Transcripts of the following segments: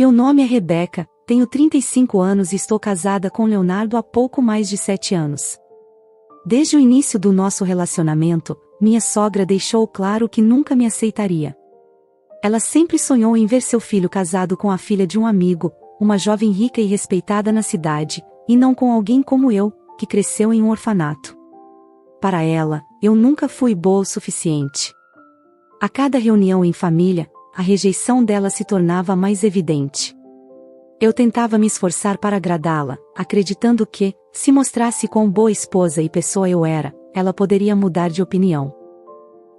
Meu nome é Rebeca, tenho 35 anos e estou casada com Leonardo há pouco mais de 7 anos. Desde o início do nosso relacionamento, minha sogra deixou claro que nunca me aceitaria. Ela sempre sonhou em ver seu filho casado com a filha de um amigo, uma jovem rica e respeitada na cidade, e não com alguém como eu, que cresceu em um orfanato. Para ela, eu nunca fui boa o suficiente. A cada reunião em família, a rejeição dela se tornava mais evidente. Eu tentava me esforçar para agradá-la, acreditando que, se mostrasse quão boa esposa e pessoa eu era, ela poderia mudar de opinião.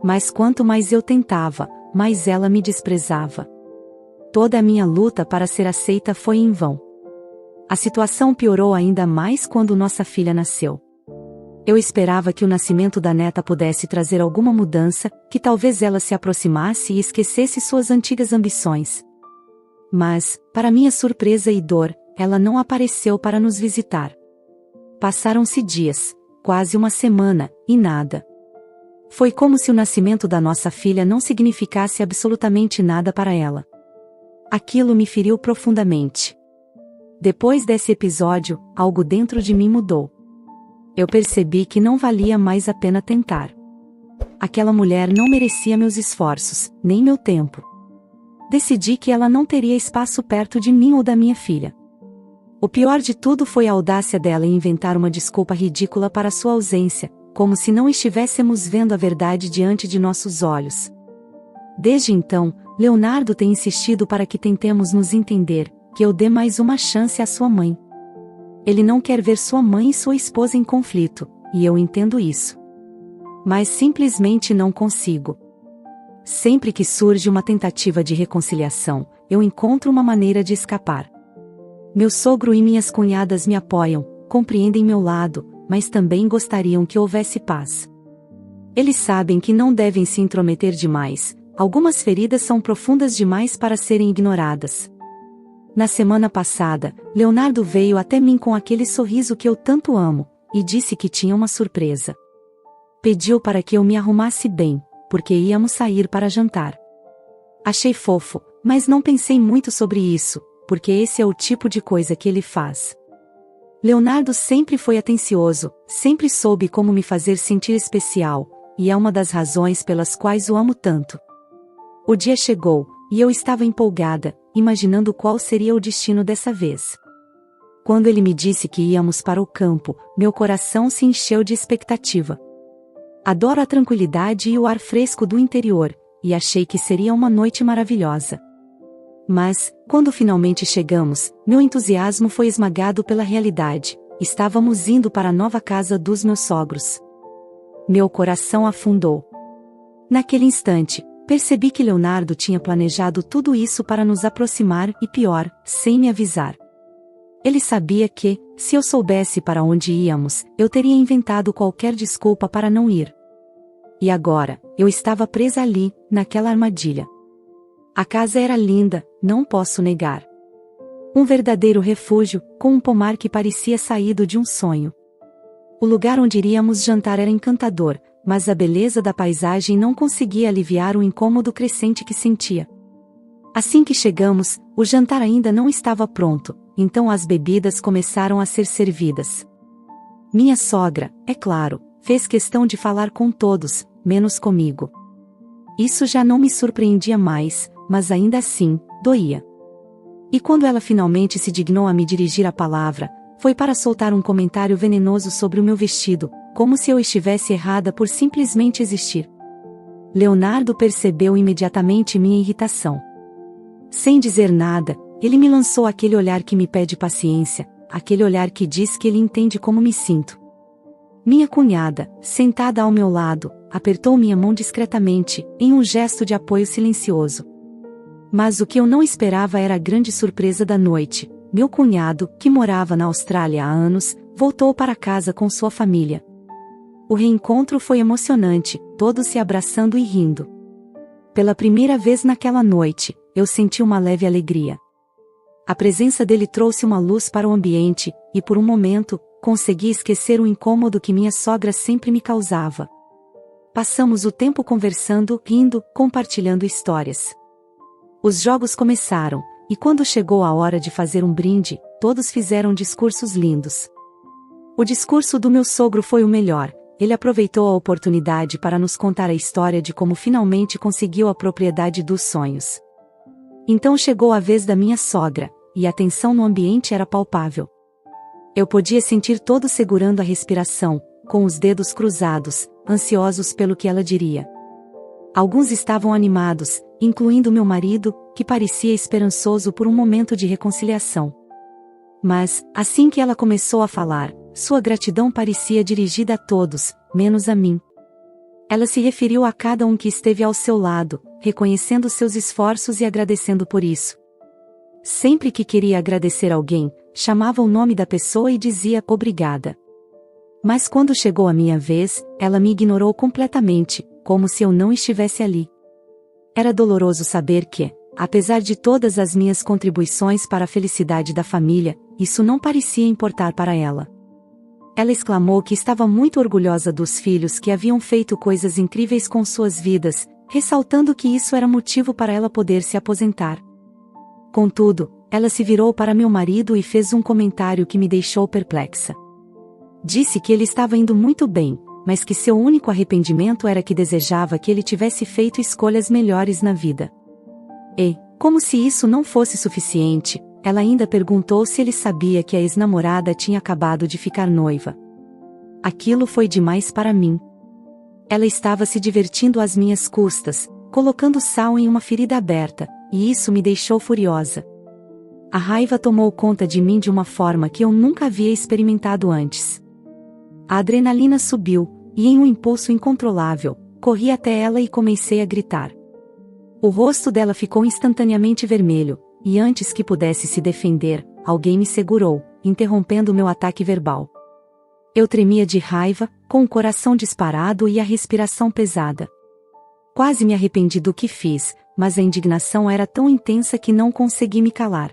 Mas quanto mais eu tentava, mais ela me desprezava. Toda a minha luta para ser aceita foi em vão. A situação piorou ainda mais quando nossa filha nasceu. Eu esperava que o nascimento da neta pudesse trazer alguma mudança, que talvez ela se aproximasse e esquecesse suas antigas ambições. Mas, para minha surpresa e dor, ela não apareceu para nos visitar. Passaram-se dias, quase uma semana, e nada. Foi como se o nascimento da nossa filha não significasse absolutamente nada para ela. Aquilo me feriu profundamente. Depois desse episódio, algo dentro de mim mudou. Eu percebi que não valia mais a pena tentar. Aquela mulher não merecia meus esforços, nem meu tempo. Decidi que ela não teria espaço perto de mim ou da minha filha. O pior de tudo foi a audácia dela em inventar uma desculpa ridícula para sua ausência, como se não estivéssemos vendo a verdade diante de nossos olhos. Desde então, Leonardo tem insistido para que tentemos nos entender, que eu dê mais uma chance à sua mãe. Ele não quer ver sua mãe e sua esposa em conflito, e eu entendo isso. Mas simplesmente não consigo. Sempre que surge uma tentativa de reconciliação, eu encontro uma maneira de escapar. Meu sogro e minhas cunhadas me apoiam, compreendem meu lado, mas também gostariam que houvesse paz. Eles sabem que não devem se intrometer demais, algumas feridas são profundas demais para serem ignoradas. Na semana passada, Leonardo veio até mim com aquele sorriso que eu tanto amo, e disse que tinha uma surpresa. Pediu para que eu me arrumasse bem, porque íamos sair para jantar. Achei fofo, mas não pensei muito sobre isso, porque esse é o tipo de coisa que ele faz. Leonardo sempre foi atencioso, sempre soube como me fazer sentir especial, e é uma das razões pelas quais o amo tanto. O dia chegou, e eu estava empolgada, imaginando qual seria o destino dessa vez. Quando ele me disse que íamos para o campo, meu coração se encheu de expectativa. Adoro a tranquilidade e o ar fresco do interior, e achei que seria uma noite maravilhosa. Mas, quando finalmente chegamos, meu entusiasmo foi esmagado pela realidade. Estávamos indo para a nova casa dos meus sogros. Meu coração afundou. Naquele instante, percebi que Leonardo tinha planejado tudo isso para nos aproximar e, pior, sem me avisar. Ele sabia que, se eu soubesse para onde íamos, eu teria inventado qualquer desculpa para não ir. E agora, eu estava presa ali, naquela armadilha. A casa era linda, não posso negar. Um verdadeiro refúgio, com um pomar que parecia saído de um sonho. O lugar onde iríamos jantar era encantador, mas a beleza da paisagem não conseguia aliviar o incômodo crescente que sentia. Assim que chegamos, o jantar ainda não estava pronto, então as bebidas começaram a ser servidas. Minha sogra, é claro, fez questão de falar com todos, menos comigo. Isso já não me surpreendia mais, mas ainda assim, doía. E quando ela finalmente se dignou a me dirigir a palavra, foi para soltar um comentário venenoso sobre o meu vestido, como se eu estivesse errada por simplesmente existir. Leonardo percebeu imediatamente minha irritação. Sem dizer nada, ele me lançou aquele olhar que me pede paciência, aquele olhar que diz que ele entende como me sinto. Minha cunhada, sentada ao meu lado, apertou minha mão discretamente, em um gesto de apoio silencioso. Mas o que eu não esperava era a grande surpresa da noite. Meu cunhado, que morava na Austrália há anos, voltou para casa com sua família. O reencontro foi emocionante, todos se abraçando e rindo. Pela primeira vez naquela noite, eu senti uma leve alegria. A presença dele trouxe uma luz para o ambiente, e por um momento, consegui esquecer o incômodo que minha sogra sempre me causava. Passamos o tempo conversando, rindo, compartilhando histórias. Os jogos começaram, e quando chegou a hora de fazer um brinde, todos fizeram discursos lindos. O discurso do meu sogro foi o melhor. Ele aproveitou a oportunidade para nos contar a história de como finalmente conseguiu a propriedade dos sonhos. Então chegou a vez da minha sogra, e a tensão no ambiente era palpável. Eu podia sentir todos segurando a respiração, com os dedos cruzados, ansiosos pelo que ela diria. Alguns estavam animados, incluindo meu marido, que parecia esperançoso por um momento de reconciliação. Mas, assim que ela começou a falar, sua gratidão parecia dirigida a todos, menos a mim. Ela se referiu a cada um que esteve ao seu lado, reconhecendo seus esforços e agradecendo por isso. Sempre que queria agradecer alguém, chamava o nome da pessoa e dizia obrigada. Mas quando chegou a minha vez, ela me ignorou completamente, como se eu não estivesse ali. Era doloroso saber que, apesar de todas as minhas contribuições para a felicidade da família, isso não parecia importar para ela. Ela exclamou que estava muito orgulhosa dos filhos que haviam feito coisas incríveis com suas vidas, ressaltando que isso era motivo para ela poder se aposentar. Contudo, ela se virou para meu marido e fez um comentário que me deixou perplexa. Disse que ele estava indo muito bem, mas que seu único arrependimento era que desejava que ele tivesse feito escolhas melhores na vida. E, como se isso não fosse suficiente, ela ainda perguntou se ele sabia que a ex-namorada tinha acabado de ficar noiva. Aquilo foi demais para mim. Ela estava se divertindo às minhas custas, colocando sal em uma ferida aberta, e isso me deixou furiosa. A raiva tomou conta de mim de uma forma que eu nunca havia experimentado antes. A adrenalina subiu, e em um impulso incontrolável, corri até ela e comecei a gritar. O rosto dela ficou instantaneamente vermelho, e antes que pudesse se defender, alguém me segurou, interrompendo meu ataque verbal. Eu tremia de raiva, com o coração disparado e a respiração pesada. Quase me arrependi do que fiz, mas a indignação era tão intensa que não consegui me calar.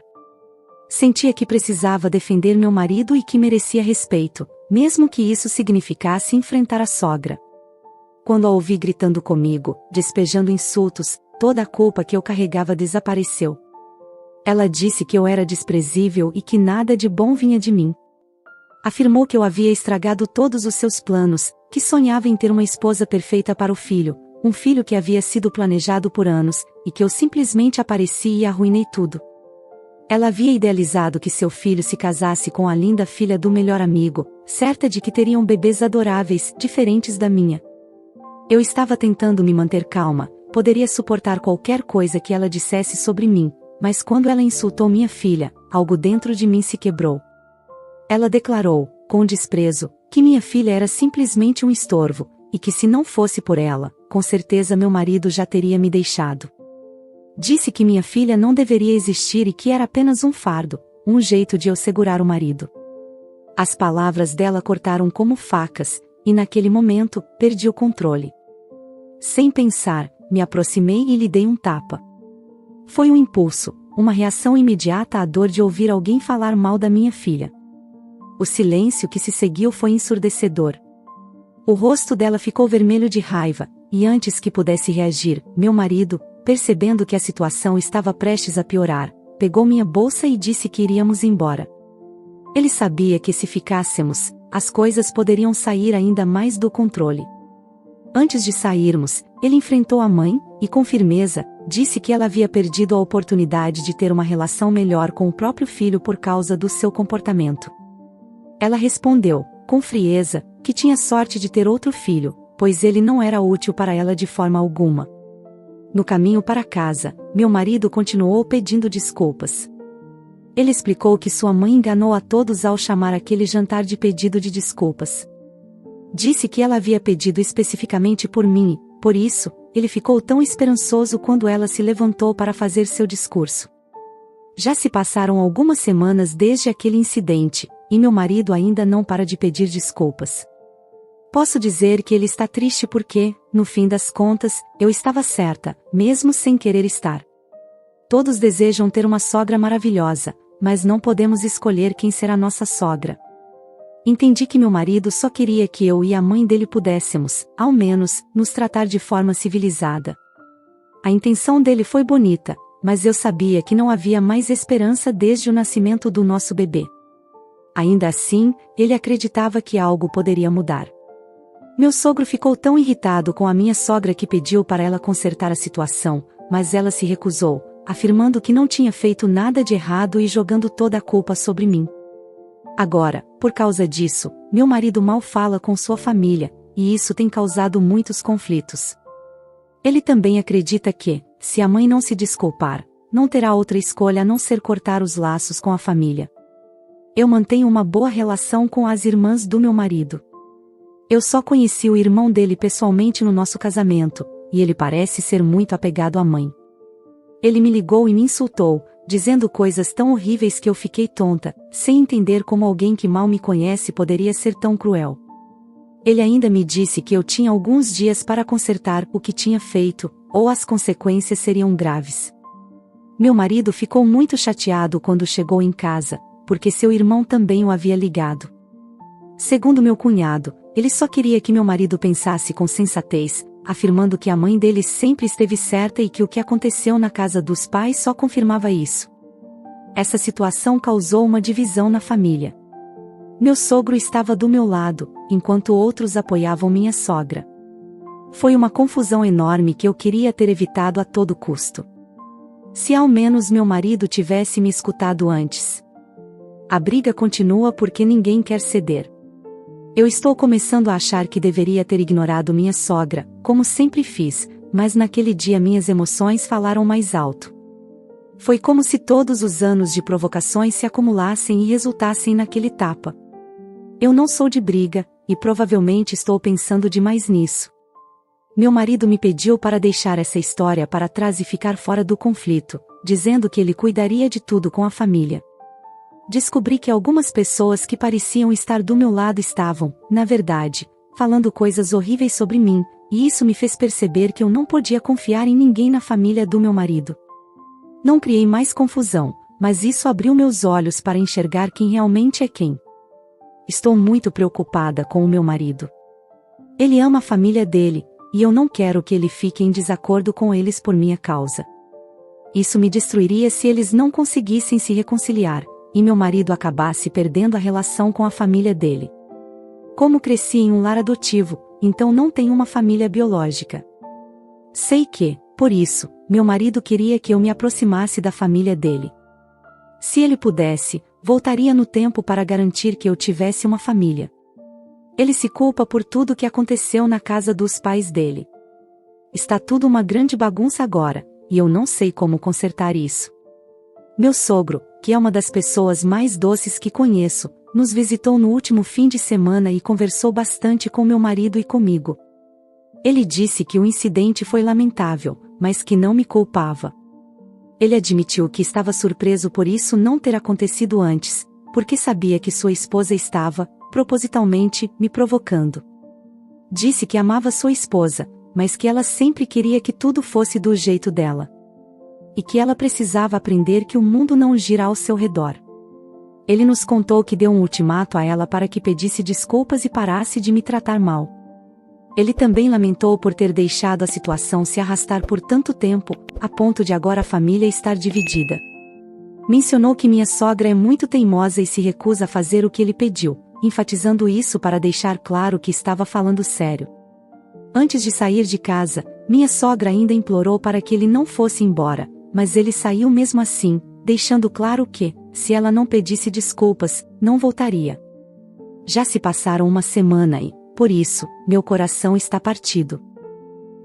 Sentia que precisava defender meu marido e que merecia respeito, mesmo que isso significasse enfrentar a sogra. Quando a ouvi gritando comigo, despejando insultos, toda a culpa que eu carregava desapareceu. Ela disse que eu era desprezível e que nada de bom vinha de mim. Afirmou que eu havia estragado todos os seus planos, que sonhava em ter uma esposa perfeita para o filho, um filho que havia sido planejado por anos, e que eu simplesmente apareci e arruinei tudo. Ela havia idealizado que seu filho se casasse com a linda filha do melhor amigo, certa de que teriam bebês adoráveis, diferentes da minha. Eu estava tentando me manter calma, poderia suportar qualquer coisa que ela dissesse sobre mim, mas quando ela insultou minha filha, algo dentro de mim se quebrou. Ela declarou, com desprezo, que minha filha era simplesmente um estorvo, e que se não fosse por ela, com certeza meu marido já teria me deixado. Disse que minha filha não deveria existir e que era apenas um fardo, um jeito de eu segurar o marido. As palavras dela cortaram como facas, e naquele momento, perdi o controle. Sem pensar, me aproximei e lhe dei um tapa. Foi um impulso, uma reação imediata à dor de ouvir alguém falar mal da minha filha. O silêncio que se seguiu foi ensurdecedor. O rosto dela ficou vermelho de raiva, e antes que pudesse reagir, meu marido, percebendo que a situação estava prestes a piorar, pegou minha bolsa e disse que iríamos embora. Ele sabia que se ficássemos, as coisas poderiam sair ainda mais do controle. Antes de sairmos, ele enfrentou a mãe, e com firmeza, disse que ela havia perdido a oportunidade de ter uma relação melhor com o próprio filho por causa do seu comportamento. Ela respondeu, com frieza, que tinha sorte de ter outro filho, pois ele não era útil para ela de forma alguma. No caminho para casa, meu marido continuou pedindo desculpas. Ele explicou que sua mãe enganou a todos ao chamar aquele jantar de pedido de desculpas. Disse que ela havia pedido especificamente por mim, e, por isso, ele ficou tão esperançoso quando ela se levantou para fazer seu discurso. Já se passaram algumas semanas desde aquele incidente, e meu marido ainda não para de pedir desculpas. Posso dizer que ele está triste porque, no fim das contas, eu estava certa, mesmo sem querer estar. Todos desejam ter uma sogra maravilhosa, mas não podemos escolher quem será nossa sogra. Entendi que meu marido só queria que eu e a mãe dele pudéssemos, ao menos, nos tratar de forma civilizada. A intenção dele foi bonita, mas eu sabia que não havia mais esperança desde o nascimento do nosso bebê. Ainda assim, ele acreditava que algo poderia mudar. Meu sogro ficou tão irritado com a minha sogra que pediu para ela consertar a situação, mas ela se recusou, afirmando que não tinha feito nada de errado e jogando toda a culpa sobre mim. Agora, por causa disso, meu marido mal fala com sua família, e isso tem causado muitos conflitos. Ele também acredita que, se a mãe não se desculpar, não terá outra escolha a não ser cortar os laços com a família. Eu mantenho uma boa relação com as irmãs do meu marido. Eu só conheci o irmão dele pessoalmente no nosso casamento, e ele parece ser muito apegado à mãe. Ele me ligou e me insultou, dizendo coisas tão horríveis que eu fiquei tonta, sem entender como alguém que mal me conhece poderia ser tão cruel. Ele ainda me disse que eu tinha alguns dias para consertar o que tinha feito, ou as consequências seriam graves. Meu marido ficou muito chateado quando chegou em casa, porque seu irmão também o havia ligado. Segundo meu cunhado, ele só queria que meu marido pensasse com sensatez, afirmando que a mãe dele sempre esteve certa e que o que aconteceu na casa dos pais só confirmava isso. Essa situação causou uma divisão na família. Meu sogro estava do meu lado, enquanto outros apoiavam minha sogra. Foi uma confusão enorme que eu queria ter evitado a todo custo. Se ao menos meu marido tivesse me escutado antes. A briga continua porque ninguém quer ceder. Eu estou começando a achar que deveria ter ignorado minha sogra, como sempre fiz, mas naquele dia minhas emoções falaram mais alto. Foi como se todos os anos de provocações se acumulassem e resultassem naquele tapa. Eu não sou de briga, e provavelmente estou pensando demais nisso. Meu marido me pediu para deixar essa história para trás e ficar fora do conflito, dizendo que ele cuidaria de tudo com a família. Descobri que algumas pessoas que pareciam estar do meu lado estavam, na verdade, falando coisas horríveis sobre mim, e isso me fez perceber que eu não podia confiar em ninguém na família do meu marido. Não criei mais confusão, mas isso abriu meus olhos para enxergar quem realmente é quem. Estou muito preocupada com o meu marido. Ele ama a família dele, e eu não quero que ele fique em desacordo com eles por minha causa. Isso me destruiria se eles não conseguissem se reconciliar, e meu marido acabasse perdendo a relação com a família dele. Como cresci em um lar adotivo, então não tenho uma família biológica. Sei que, por isso, meu marido queria que eu me aproximasse da família dele. Se ele pudesse, voltaria no tempo para garantir que eu tivesse uma família. Ele se culpa por tudo que aconteceu na casa dos pais dele. Está tudo uma grande bagunça agora, e eu não sei como consertar isso. Meu sogro, que é uma das pessoas mais doces que conheço, nos visitou no último fim de semana e conversou bastante com meu marido e comigo. Ele disse que o incidente foi lamentável, mas que não me culpava. Ele admitiu que estava surpreso por isso não ter acontecido antes, porque sabia que sua esposa estava, propositalmente, me provocando. Disse que amava sua esposa, mas que ela sempre queria que tudo fosse do jeito dela. E que ela precisava aprender que o mundo não gira ao seu redor. Ele nos contou que deu um ultimato a ela para que pedisse desculpas e parasse de me tratar mal. Ele também lamentou por ter deixado a situação se arrastar por tanto tempo, a ponto de agora a família estar dividida. Mencionou que minha sogra é muito teimosa e se recusa a fazer o que ele pediu, enfatizando isso para deixar claro que estava falando sério. Antes de sair de casa, minha sogra ainda implorou para que ele não fosse embora, mas ele saiu mesmo assim, deixando claro que, se ela não pedisse desculpas, não voltaria. Já se passaram uma semana e, por isso, meu coração está partido.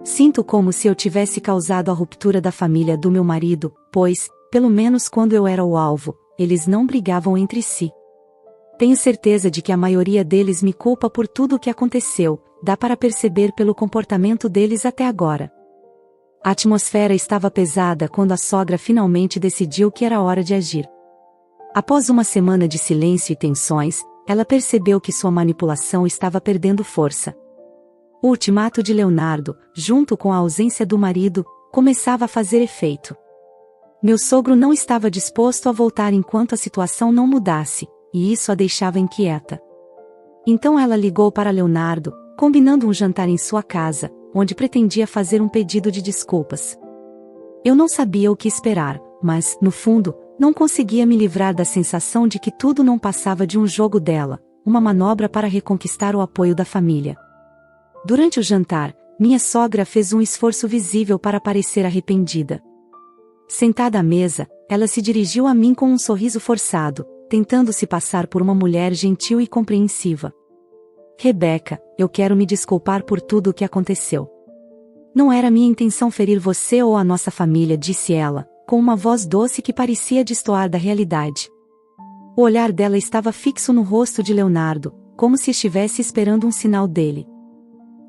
Sinto como se eu tivesse causado a ruptura da família do meu marido, pois, pelo menos quando eu era o alvo, eles não brigavam entre si. Tenho certeza de que a maioria deles me culpa por tudo o que aconteceu, dá para perceber pelo comportamento deles até agora. A atmosfera estava pesada quando a sogra finalmente decidiu que era hora de agir. Após uma semana de silêncio e tensões, ela percebeu que sua manipulação estava perdendo força. O ultimato de Leonardo, junto com a ausência do marido, começava a fazer efeito. Meu sogro não estava disposto a voltar enquanto a situação não mudasse, e isso a deixava inquieta. Então ela ligou para Leonardo, combinando um jantar em sua casa, onde pretendia fazer um pedido de desculpas. Eu não sabia o que esperar, mas, no fundo, não conseguia me livrar da sensação de que tudo não passava de um jogo dela, uma manobra para reconquistar o apoio da família. Durante o jantar, minha sogra fez um esforço visível para parecer arrependida. Sentada à mesa, ela se dirigiu a mim com um sorriso forçado, tentando se passar por uma mulher gentil e compreensiva. Rebeca, eu quero me desculpar por tudo o que aconteceu. Não era minha intenção ferir você ou a nossa família, disse ela, com uma voz doce que parecia destoar da realidade. O olhar dela estava fixo no rosto de Leonardo, como se estivesse esperando um sinal dele.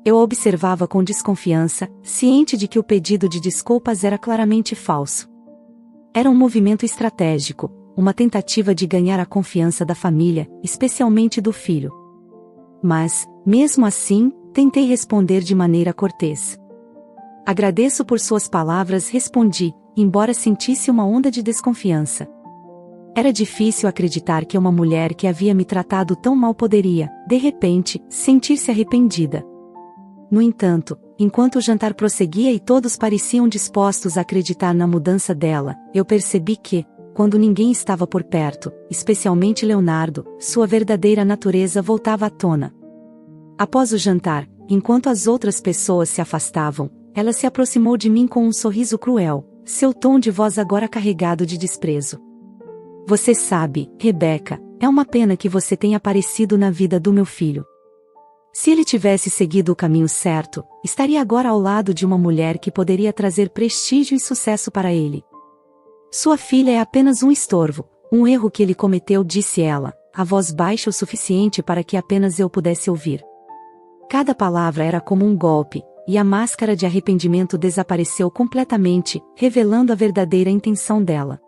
Eu a observava com desconfiança, ciente de que o pedido de desculpas era claramente falso. Era um movimento estratégico, uma tentativa de ganhar a confiança da família, especialmente do filho. Mas, mesmo assim, tentei responder de maneira cortês. Agradeço por suas palavras, respondi, embora sentisse uma onda de desconfiança. Era difícil acreditar que uma mulher que havia me tratado tão mal poderia, de repente, sentir-se arrependida. No entanto, enquanto o jantar prosseguia e todos pareciam dispostos a acreditar na mudança dela, eu percebi que, quando ninguém estava por perto, especialmente Leonardo, sua verdadeira natureza voltava à tona. Após o jantar, enquanto as outras pessoas se afastavam, ela se aproximou de mim com um sorriso cruel, seu tom de voz agora carregado de desprezo. Você sabe, Rebeca, é uma pena que você tenha aparecido na vida do meu filho. Se ele tivesse seguido o caminho certo, estaria agora ao lado de uma mulher que poderia trazer prestígio e sucesso para ele. Sua filha é apenas um estorvo, um erro que ele cometeu, disse ela, a voz baixa o suficiente para que apenas eu pudesse ouvir. Cada palavra era como um golpe, e a máscara de arrependimento desapareceu completamente, revelando a verdadeira intenção dela.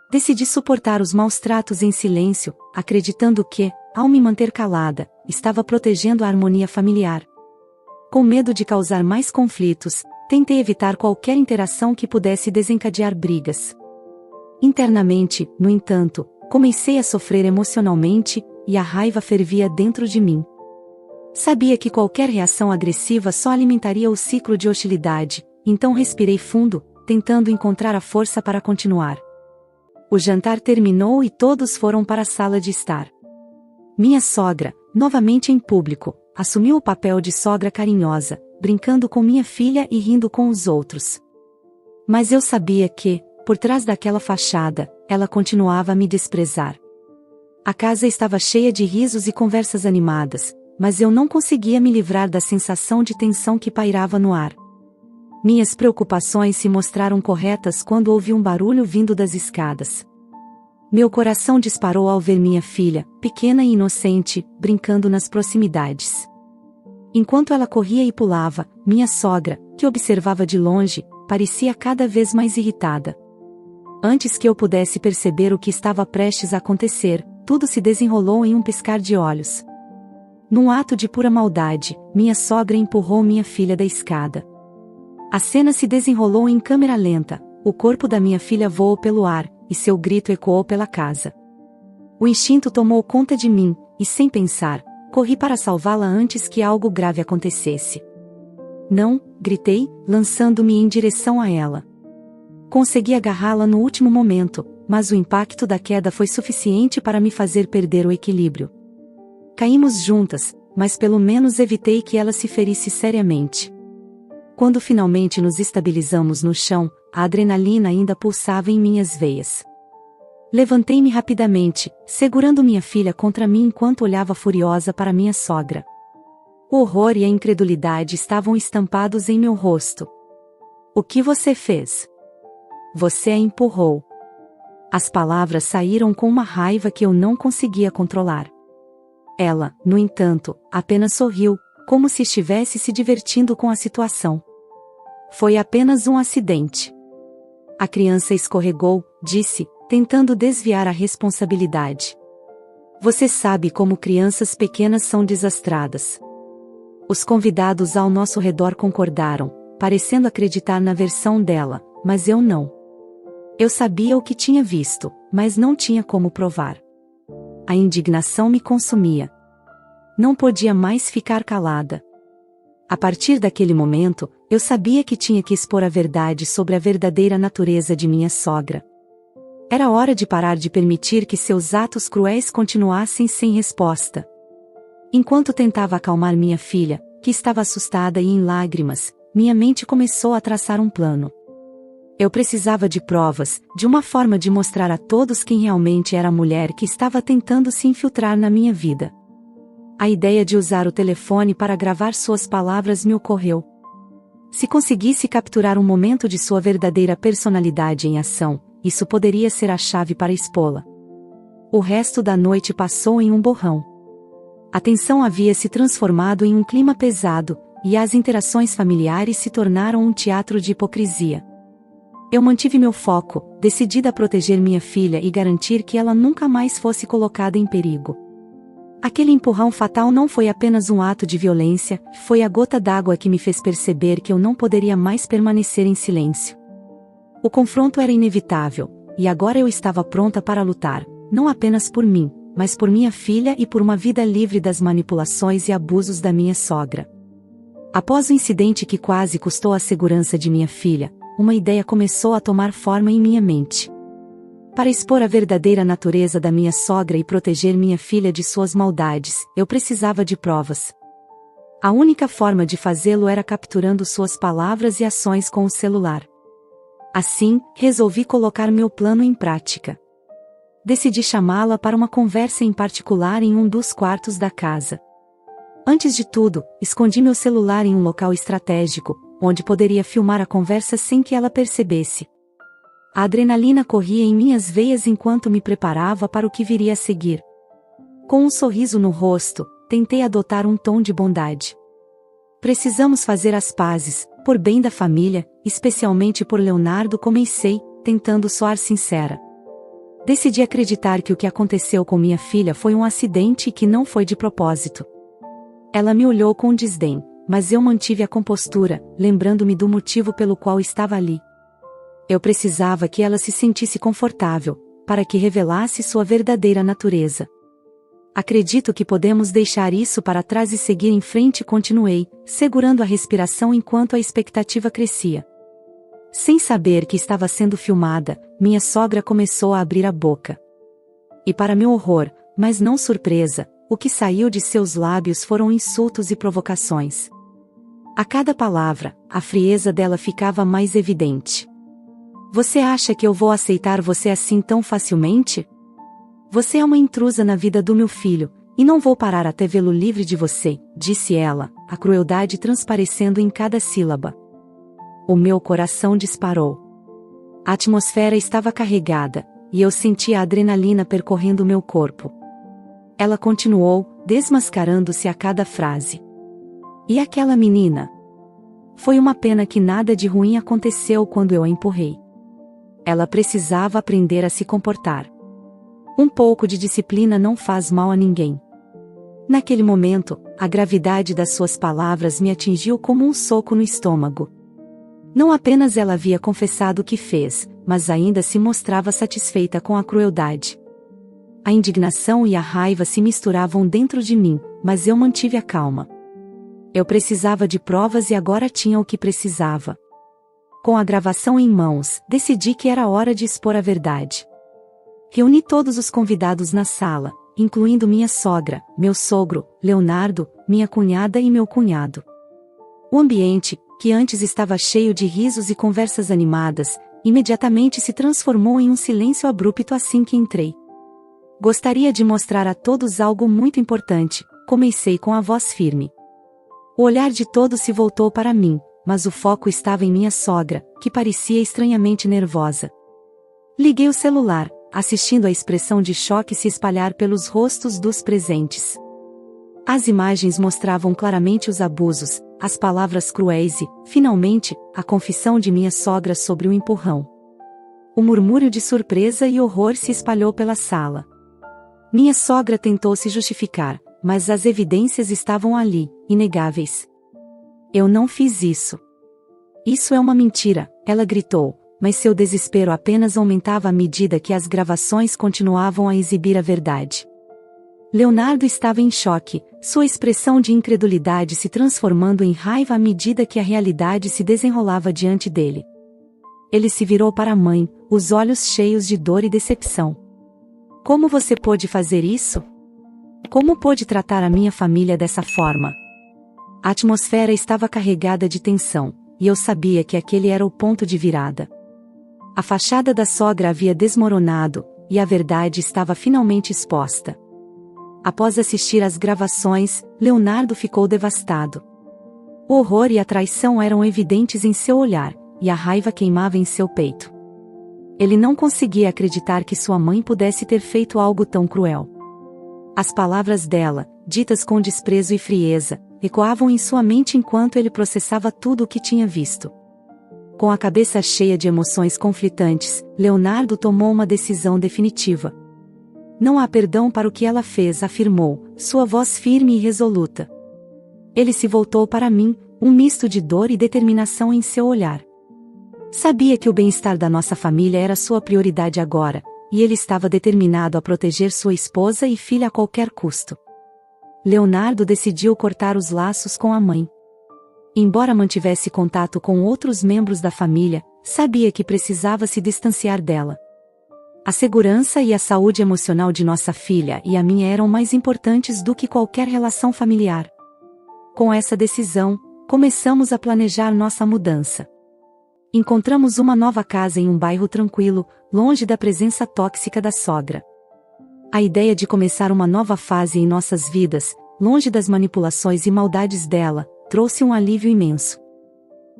Decidi suportar os maus tratos em silêncio, acreditando que, ao me manter calada, estava protegendo a harmonia familiar. Com medo de causar mais conflitos, tentei evitar qualquer interação que pudesse desencadear brigas. Internamente, no entanto, comecei a sofrer emocionalmente, e a raiva fervia dentro de mim. Sabia que qualquer reação agressiva só alimentaria o ciclo de hostilidade, então respirei fundo, tentando encontrar a força para continuar. O jantar terminou e todos foram para a sala de estar. Minha sogra, novamente em público, assumiu o papel de sogra carinhosa, brincando com minha filha e rindo com os outros. Mas eu sabia que, por trás daquela fachada, ela continuava a me desprezar. A casa estava cheia de risos e conversas animadas, mas eu não conseguia me livrar da sensação de tensão que pairava no ar. Minhas preocupações se mostraram corretas quando ouvi um barulho vindo das escadas. Meu coração disparou ao ver minha filha, pequena e inocente, brincando nas proximidades. Enquanto ela corria e pulava, minha sogra, que observava de longe, parecia cada vez mais irritada. Antes que eu pudesse perceber o que estava prestes a acontecer, tudo se desenrolou em um piscar de olhos. Num ato de pura maldade, minha sogra empurrou minha filha da escada. A cena se desenrolou em câmera lenta, o corpo da minha filha voou pelo ar, e seu grito ecoou pela casa. O instinto tomou conta de mim, e sem pensar, corri para salvá-la antes que algo grave acontecesse. Não, gritei, lançando-me em direção a ela. Consegui agarrá-la no último momento, mas o impacto da queda foi suficiente para me fazer perder o equilíbrio. Caímos juntas, mas pelo menos evitei que ela se ferisse seriamente. Quando finalmente nos estabilizamos no chão, a adrenalina ainda pulsava em minhas veias. Levantei-me rapidamente, segurando minha filha contra mim enquanto olhava furiosa para minha sogra. O horror e a incredulidade estavam estampados em meu rosto. O que você fez? Você a empurrou. As palavras saíram com uma raiva que eu não conseguia controlar. Ela, no entanto, apenas sorriu, como se estivesse se divertindo com a situação. Foi apenas um acidente. A criança escorregou, disse, tentando desviar a responsabilidade. Você sabe como crianças pequenas são desastradas. Os convidados ao nosso redor concordaram, parecendo acreditar na versão dela, mas eu não. Eu sabia o que tinha visto, mas não tinha como provar. A indignação me consumia. Não podia mais ficar calada. A partir daquele momento, Eu sabia que tinha que expor a verdade sobre a verdadeira natureza de minha sogra. Era hora de parar de permitir que seus atos cruéis continuassem sem resposta. Enquanto tentava acalmar minha filha, que estava assustada e em lágrimas, minha mente começou a traçar um plano. Eu precisava de provas, de uma forma de mostrar a todos quem realmente era a mulher que estava tentando se infiltrar na minha vida. A ideia de usar o telefone para gravar suas palavras me ocorreu. Se conseguisse capturar um momento de sua verdadeira personalidade em ação, isso poderia ser a chave para expô-la. O resto da noite passou em um borrão. A tensão havia se transformado em um clima pesado, e as interações familiares se tornaram um teatro de hipocrisia. Eu mantive meu foco, decidida a proteger minha filha e garantir que ela nunca mais fosse colocada em perigo. Aquele empurrão fatal não foi apenas um ato de violência, foi a gota d'água que me fez perceber que eu não poderia mais permanecer em silêncio. O confronto era inevitável, e agora eu estava pronta para lutar, não apenas por mim, mas por minha filha e por uma vida livre das manipulações e abusos da minha sogra. Após o incidente que quase custou a segurança de minha filha, uma ideia começou a tomar forma em minha mente. Para expor a verdadeira natureza da minha sogra e proteger minha filha de suas maldades, eu precisava de provas. A única forma de fazê-lo era capturando suas palavras e ações com o celular. Assim, resolvi colocar meu plano em prática. Decidi chamá-la para uma conversa em particular em um dos quartos da casa. Antes de tudo, escondi meu celular em um local estratégico, onde poderia filmar a conversa sem que ela percebesse. A adrenalina corria em minhas veias enquanto me preparava para o que viria a seguir. Com um sorriso no rosto, tentei adotar um tom de bondade. Precisamos fazer as pazes, por bem da família, especialmente por Leonardo, comecei, tentando soar sincera. Decidi acreditar que o que aconteceu com minha filha foi um acidente e que não foi de propósito. Ela me olhou com desdém, mas eu mantive a compostura, lembrando-me do motivo pelo qual estava ali. Eu precisava que ela se sentisse confortável, para que revelasse sua verdadeira natureza. Acredito que podemos deixar isso para trás e seguir em frente, continuei, segurando a respiração enquanto a expectativa crescia. Sem saber que estava sendo filmada, minha sogra começou a abrir a boca. E para meu horror, mas não surpresa, o que saiu de seus lábios foram insultos e provocações. A cada palavra, a frieza dela ficava mais evidente. Você acha que eu vou aceitar você assim tão facilmente? Você é uma intrusa na vida do meu filho, e não vou parar até vê-lo livre de você, disse ela, a crueldade transparecendo em cada sílaba. O meu coração disparou. A atmosfera estava carregada, e eu sentia a adrenalina percorrendo meu corpo. Ela continuou, desmascarando-se a cada frase. E aquela menina? Foi uma pena que nada de ruim aconteceu quando eu a empurrei. Ela precisava aprender a se comportar. Um pouco de disciplina não faz mal a ninguém. Naquele momento, a gravidade das suas palavras me atingiu como um soco no estômago. Não apenas ela havia confessado o que fez, mas ainda se mostrava satisfeita com a crueldade. A indignação e a raiva se misturavam dentro de mim, mas eu mantive a calma. Eu precisava de provas e agora tinha o que precisava. Com a gravação em mãos, decidi que era hora de expor a verdade. Reuni todos os convidados na sala, incluindo minha sogra, meu sogro, Leonardo, minha cunhada e meu cunhado. O ambiente, que antes estava cheio de risos e conversas animadas, imediatamente se transformou em um silêncio abrupto assim que entrei. Gostaria de mostrar a todos algo muito importante, comecei com a voz firme. O olhar de todos se voltou para mim, mas o foco estava em minha sogra, que parecia estranhamente nervosa. Liguei o celular, assistindo a expressão de choque se espalhar pelos rostos dos presentes. As imagens mostravam claramente os abusos, as palavras cruéis e, finalmente, a confissão de minha sogra sobre o empurrão. O murmúrio de surpresa e horror se espalhou pela sala. Minha sogra tentou se justificar, mas as evidências estavam ali, inegáveis. Eu não fiz isso. Isso é uma mentira, ela gritou, mas seu desespero apenas aumentava à medida que as gravações continuavam a exibir a verdade. Leonardo estava em choque, sua expressão de incredulidade se transformando em raiva à medida que a realidade se desenrolava diante dele. Ele se virou para a mãe, os olhos cheios de dor e decepção. Como você pôde fazer isso? Como pôde tratar a minha família dessa forma? A atmosfera estava carregada de tensão, e eu sabia que aquele era o ponto de virada. A fachada da sogra havia desmoronado, e a verdade estava finalmente exposta. Após assistir às gravações, Leonardo ficou devastado. O horror e a traição eram evidentes em seu olhar, e a raiva queimava em seu peito. Ele não conseguia acreditar que sua mãe pudesse ter feito algo tão cruel. As palavras dela, ditas com desprezo e frieza, ecoavam em sua mente enquanto ele processava tudo o que tinha visto. Com a cabeça cheia de emoções conflitantes, Leonardo tomou uma decisão definitiva. Não há perdão para o que ela fez, afirmou, sua voz firme e resoluta. Ele se voltou para mim, um misto de dor e determinação em seu olhar. Sabia que o bem-estar da nossa família era sua prioridade agora, e ele estava determinado a proteger sua esposa e filha a qualquer custo. Leonardo decidiu cortar os laços com a mãe. Embora mantivesse contato com outros membros da família, sabia que precisava se distanciar dela. A segurança e a saúde emocional de nossa filha e a minha eram mais importantes do que qualquer relação familiar. Com essa decisão, começamos a planejar nossa mudança. Encontramos uma nova casa em um bairro tranquilo, longe da presença tóxica da sogra. A ideia de começar uma nova fase em nossas vidas, longe das manipulações e maldades dela, trouxe um alívio imenso.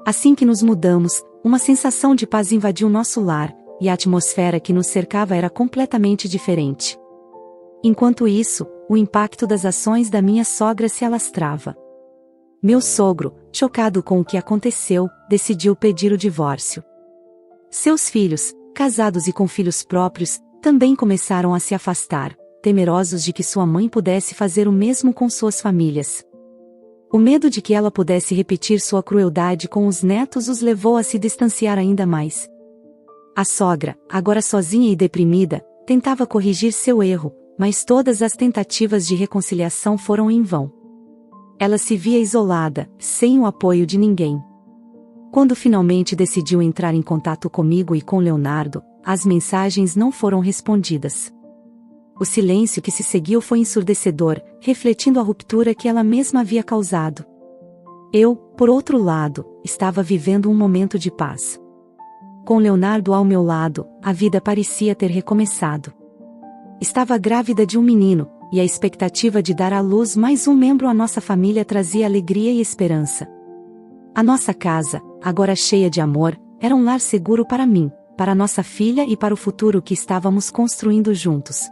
Assim que nos mudamos, uma sensação de paz invadiu nosso lar, e a atmosfera que nos cercava era completamente diferente. Enquanto isso, o impacto das ações da minha sogra se alastrava. Meu sogro, chocado com o que aconteceu, decidiu pedir o divórcio. Seus filhos, casados e com filhos próprios, também começaram a se afastar, temerosos de que sua mãe pudesse fazer o mesmo com suas famílias. O medo de que ela pudesse repetir sua crueldade com os netos os levou a se distanciar ainda mais. A sogra, agora sozinha e deprimida, tentava corrigir seu erro, mas todas as tentativas de reconciliação foram em vão. Ela se via isolada, sem o apoio de ninguém. Quando finalmente decidiu entrar em contato comigo e com Leonardo, as mensagens não foram respondidas. O silêncio que se seguiu foi ensurdecedor, refletindo a ruptura que ela mesma havia causado. Eu, por outro lado, estava vivendo um momento de paz. Com Leonardo ao meu lado, a vida parecia ter recomeçado. Estava grávida de um menino, e a expectativa de dar à luz mais um membro à nossa família trazia alegria e esperança. A nossa casa, agora cheia de amor, era um lar seguro para mim, para nossa filha e para o futuro que estávamos construindo juntos.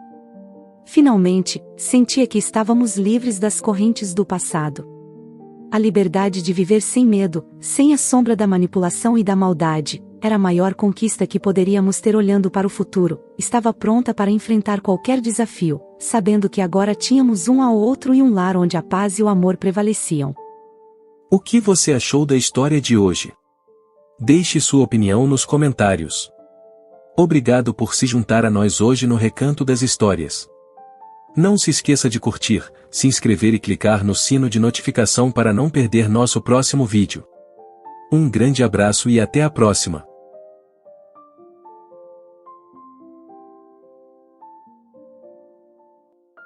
Finalmente, sentia que estávamos livres das correntes do passado. A liberdade de viver sem medo, sem a sombra da manipulação e da maldade, era a maior conquista que poderíamos ter olhando para o futuro. Estava pronta para enfrentar qualquer desafio, sabendo que agora tínhamos um ao outro e um lar onde a paz e o amor prevaleciam. O que você achou da história de hoje? Deixe sua opinião nos comentários. Obrigado por se juntar a nós hoje no Recanto das Histórias. Não se esqueça de curtir, se inscrever e clicar no sino de notificação para não perder nosso próximo vídeo. Um grande abraço e até a próxima!